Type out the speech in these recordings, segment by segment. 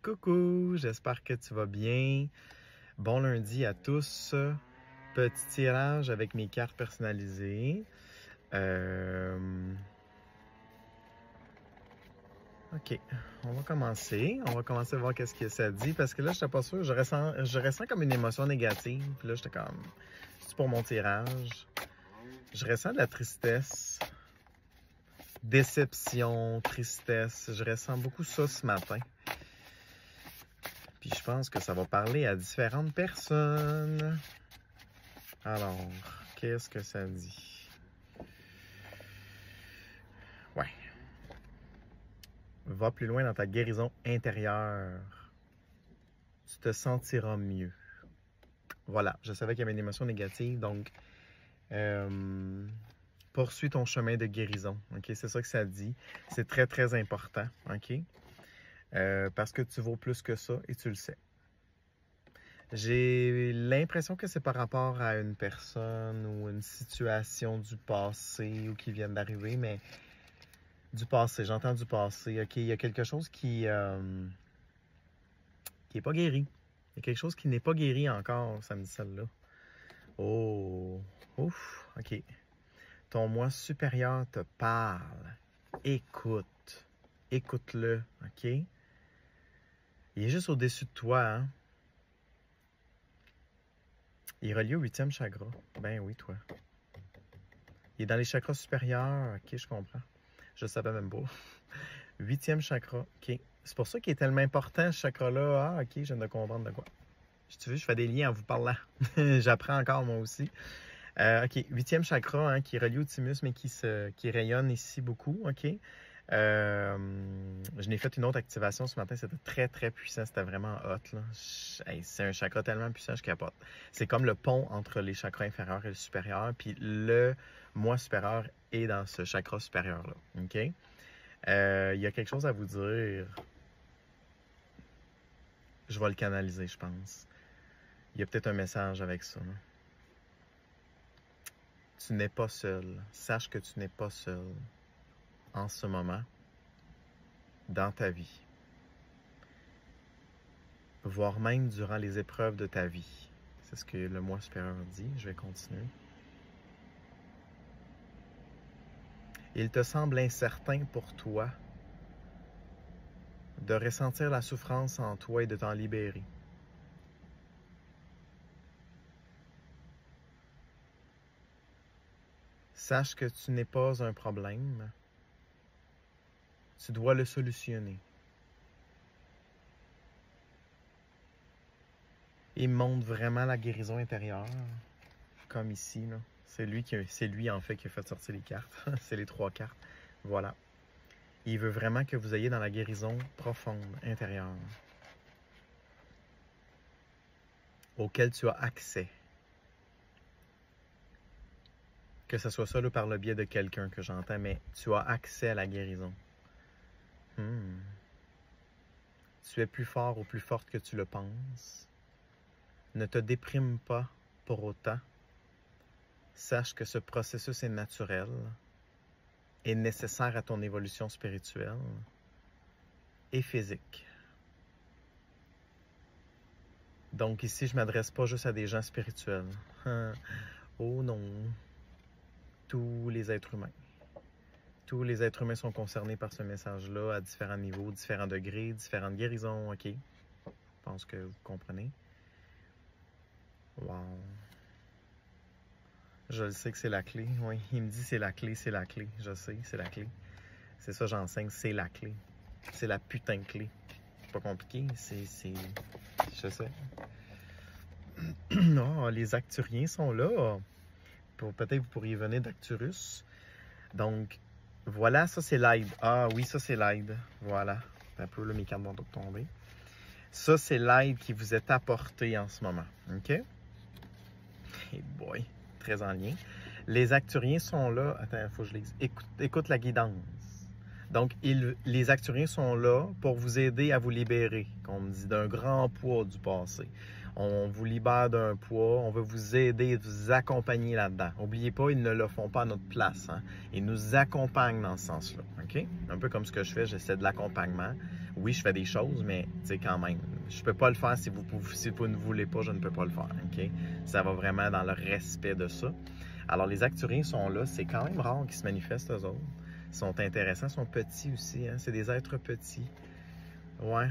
Coucou, j'espère que tu vas bien. Bon lundi à tous. Petit tirage avec mes cartes personnalisées. OK, on va commencer. On va commencer à voir qu'est-ce que ça dit parce que là, je n'étais pas sûr. Je ressens comme une émotion négative. Puis là, j'étais comme, c'est pour mon tirage. Je ressens de la tristesse, déception, tristesse. Je ressens beaucoup ça ce matin. Puis je pense que ça va parler à différentes personnes. Alors, qu'est-ce que ça dit? Ouais. Va plus loin dans ta guérison intérieure. Tu te sentiras mieux. Voilà, je savais qu'il y avait une émotion négative, donc poursuis ton chemin de guérison. Ok, c'est ça que ça dit. C'est très, très important. Ok? Parce que tu vaux plus que ça et tu le sais. J'ai l'impression que c'est par rapport à une personne ou une situation du passé ou qui vient d'arriver, mais du passé, j'entends du passé. OK, il y a quelque chose qui est pas guéri. Il y a quelque chose qui n'est pas guéri encore, ça me dit celle-là. Oh, ouf, OK. Ton moi supérieur te parle. Écoute. Écoute-le, OK? Il est juste au-dessus de toi, hein? Il est relié au 8e chakra. Ben oui, toi. Il est dans les chakras supérieurs. OK, je comprends. Je ne savais même pas. 8e chakra. OK. C'est pour ça qu'il est tellement important, ce chakra-là. Ah, OK, je viens de comprendre de quoi. Si tu veux, je fais des liens en vous parlant. J'apprends encore, moi aussi. OK, 8e chakra, hein, qui est relié au thymus, mais qui rayonne ici beaucoup. OK. Je n'ai fait une autre activation ce matin. C'était très, très puissant. C'était vraiment hot, là. C'est un chakra tellement puissant, je capote. C'est comme le pont entre les chakras inférieurs et le supérieur. Puis le moi supérieur est dans ce chakra supérieur-là. OK? Il y a quelque chose à vous dire. Je vais le canaliser, je pense. Il y a peut-être un message avec ça. Là. Tu n'es pas seul. Sache que tu n'es pas seul en ce moment dans ta vie. Voire même durant les épreuves de ta vie. C'est ce que le moi supérieur dit. Je vais continuer. Il te semble incertain pour toi de ressentir la souffrance en toi et de t'en libérer. Sache que tu n'es pas un problème. Tu dois le solutionner. Il montre vraiment la guérison intérieure, comme ici. C'est lui en fait qui a fait sortir les cartes. C'est les 3 cartes. Voilà. Il veut vraiment que vous ayez dans la guérison profonde, intérieure, auquel tu as accès. Que ce soit ça là, par le biais de quelqu'un que j'entends, mais tu as accès à la guérison. Tu es plus fort ou plus forte que tu le penses. Ne te déprime pas pour autant. Sache que ce processus est naturel, est nécessaire à ton évolution spirituelle et physique. Donc ici, je ne m'adresse pas juste à des gens spirituels. Oh non. Tous les êtres humains. Tous les êtres humains sont concernés par ce message-là à différents niveaux, différents degrés, différentes guérisons. OK. Je pense que vous comprenez. Wow. Je le sais que c'est la clé. Oui, il me dit c'est la clé, c'est la clé. Je sais, c'est la clé. C'est ça, j'enseigne, c'est la clé. C'est la putain de clé. C'est pas compliqué, je sais. Oh, les Acturiens sont là. Peut-être vous pourriez venir d'Acturus. Donc, voilà, ça c'est l'aide. Ah oui, ça c'est l'aide. Voilà. Un peu là, mes cartes vont tomber. Ça, c'est l'aide qui vous est apportée en ce moment. OK? Hey boy, très en lien. Les Acturiens sont là. Attends, il faut que je les... Écoute la guidance. Donc, les Acturiens sont là pour vous aider à vous libérer, comme on me dit, d'un grand poids du passé. On vous libère d'un poids, on veut vous aider, vous accompagner là-dedans. N'oubliez pas, ils ne le font pas à notre place. Hein? Ils nous accompagnent dans ce sens-là. OK? Un peu comme ce que je fais, j'essaie de l'accompagnement. Oui, je fais des choses, mais tu sais, quand même, je peux pas le faire si vous ne voulez pas, je ne peux pas le faire, OK? Ça va vraiment dans le respect de ça. Alors, les acturiens sont là, c'est quand même rare qu'ils se manifestent, eux autres. Ils sont intéressants, ils sont petits aussi, hein? C'est des êtres petits. Ouais,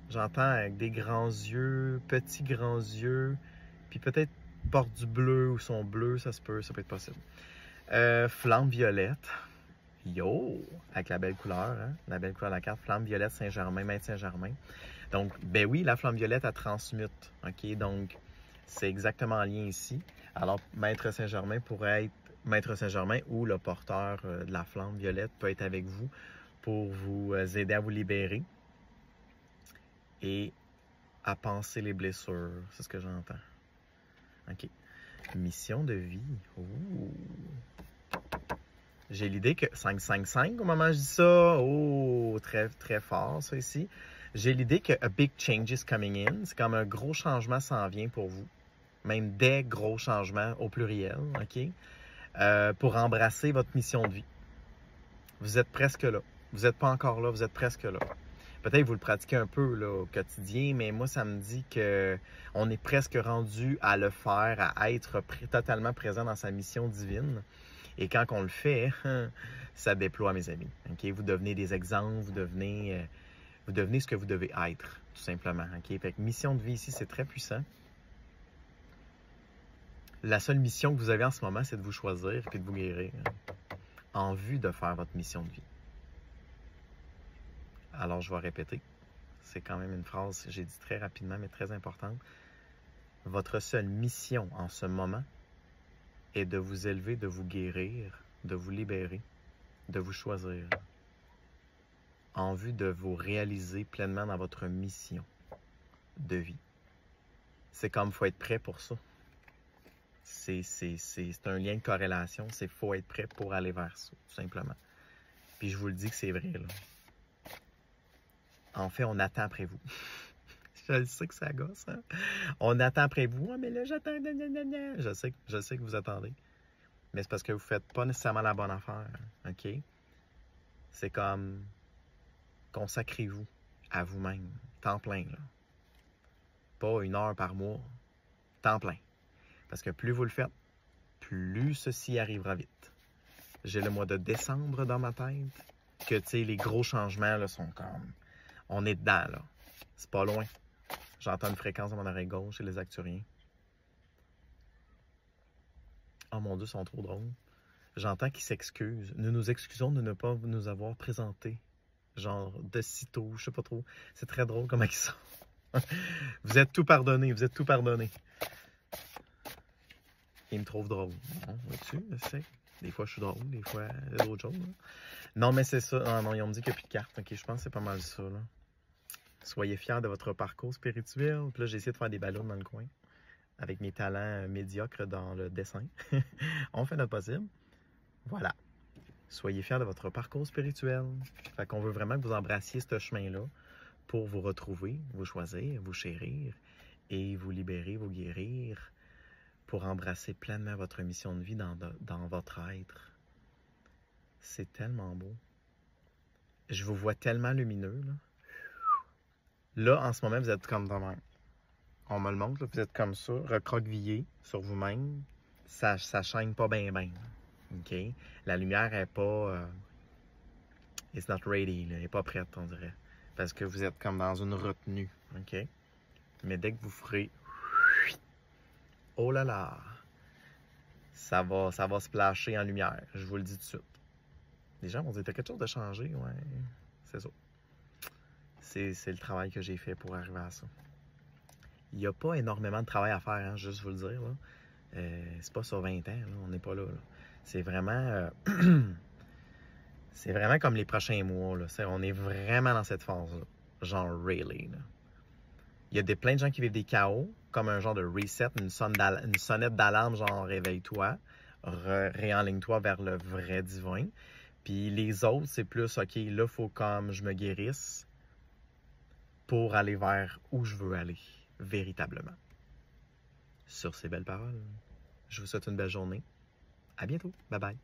j'entends avec des grands yeux, petits grands yeux, puis peut-être portent du bleu ou sont bleus, ça peut être possible. Flamme violette. Yo! Avec la belle couleur, hein? La belle couleur de la carte. Flamme violette Saint-Germain, Maître Saint-Germain. Donc, ben oui, la flamme violette, elle transmute. OK? Donc, c'est exactement en lien ici. Alors, Maître Saint-Germain pourrait être Maître Saint-Germain ou le porteur de la flamme violette peut être avec vous pour vous aider à vous libérer et à penser les blessures. C'est ce que j'entends. OK. Mission de vie. Ouh. J'ai l'idée que 5-5-5 au moment où je dis ça. Oh, très, très fort ça ici. J'ai l'idée que a big change is coming in. C'est comme un gros changement s'en vient pour vous. Même des gros changements au pluriel, OK? Pour embrasser votre mission de vie. Vous êtes presque là. Vous n'êtes pas encore là, vous êtes presque là. Peut-être que vous le pratiquez un peu là, au quotidien, mais moi, ça me dit qu'on est presque rendu à le faire, à être totalement présent dans sa mission divine. Et quand on le fait, ça déploie, mes amis. Okay? Vous devenez des exemples, vous devenez ce que vous devez être, tout simplement. Okay? Fait que mission de vie ici, c'est très puissant. La seule mission que vous avez en ce moment, c'est de vous choisir et de vous guérir en vue de faire votre mission de vie. Alors, je vais répéter. C'est quand même une phrase, j'ai dit très rapidement, mais très importante. Votre seule mission en ce moment est de vous élever, de vous guérir, de vous libérer, de vous choisir, en vue de vous réaliser pleinement dans votre mission de vie. C'est comme il faut être prêt pour ça. C'est un lien de corrélation, c'est faut être prêt pour aller vers ça, tout simplement. Puis je vous le dis que c'est vrai, là. En fait, on attend après vous. Je sais que ça gosse, hein? On attend après vous. Ah, mais là, j'attends. Je sais que vous attendez. Mais c'est parce que vous ne faites pas nécessairement la bonne affaire. OK? C'est comme consacrez-vous à vous-même. Temps plein, là. Pas 1 heure par mois. Temps plein. Parce que plus vous le faites, plus ceci arrivera vite. J'ai le mois de décembre dans ma tête. Que, tu sais, les gros changements, là, sont comme... On est dedans, là. C'est pas loin. J'entends une fréquence dans mon oreille gauche chez les acturiens. Oh mon Dieu, ils sont trop drôles. J'entends qu'ils s'excusent. Nous nous excusons de ne pas nous avoir présentés. Genre, de sitôt, je sais pas trop. C'est très drôle comment ils sont. Vous êtes tout pardonné, vous êtes tout pardonné. Ils me trouvent drôle. Bon, vois-tu, je sais. Des fois, je suis drôle, des fois, il y a d'autres choses. Là. Non, mais c'est ça. Ah, non, ils ont dit qu'il n'y a plus de cartes. OK, je pense que c'est pas mal ça, là. Soyez fiers de votre parcours spirituel. Puis là, j'ai essayé de faire des ballons dans le coin avec mes talents médiocres dans le dessin. On fait notre possible. Voilà. Soyez fiers de votre parcours spirituel. Fait qu'on veut vraiment que vous embrassiez ce chemin-là pour vous retrouver, vous choisir, vous chérir et vous libérer, vous guérir pour embrasser pleinement votre mission de vie dans votre être. C'est tellement beau. Je vous vois tellement lumineux, là. Là, en ce moment, vous êtes comme de même. On me le montre, là, vous êtes comme ça, recroquevillé sur vous-même. Ça chaîne pas bien, bien. OK? La lumière n'est pas... it's not ready, là. Elle n'est pas prête, on dirait. Parce que vous êtes comme dans une retenue. OK? Mais dès que vous ferez... Oh là là! Ça va splasher en lumière. Je vous le dis tout de suite. Les gens vont dire, t'as quelque chose de changé? Ouais, c'est ça. C'est le travail que j'ai fait pour arriver à ça. Il n'y a pas énormément de travail à faire, hein, juste vous le dire. C'est pas sur 20 ans, là, on n'est pas là. C'est vraiment... c'est vraiment comme les prochains mois. Là. On est vraiment dans cette phase-là. Genre really. Là. Il y a plein de gens qui vivent des chaos, comme un genre de reset, une sonnette d'alarme, genre réveille-toi, réenligne-toi vers le vrai divin. Puis les autres, c'est plus, OK, là, il faut comme je me guérisse pour aller vers où je veux aller, véritablement. Sur ces belles paroles, je vous souhaite une belle journée. À bientôt. Bye bye.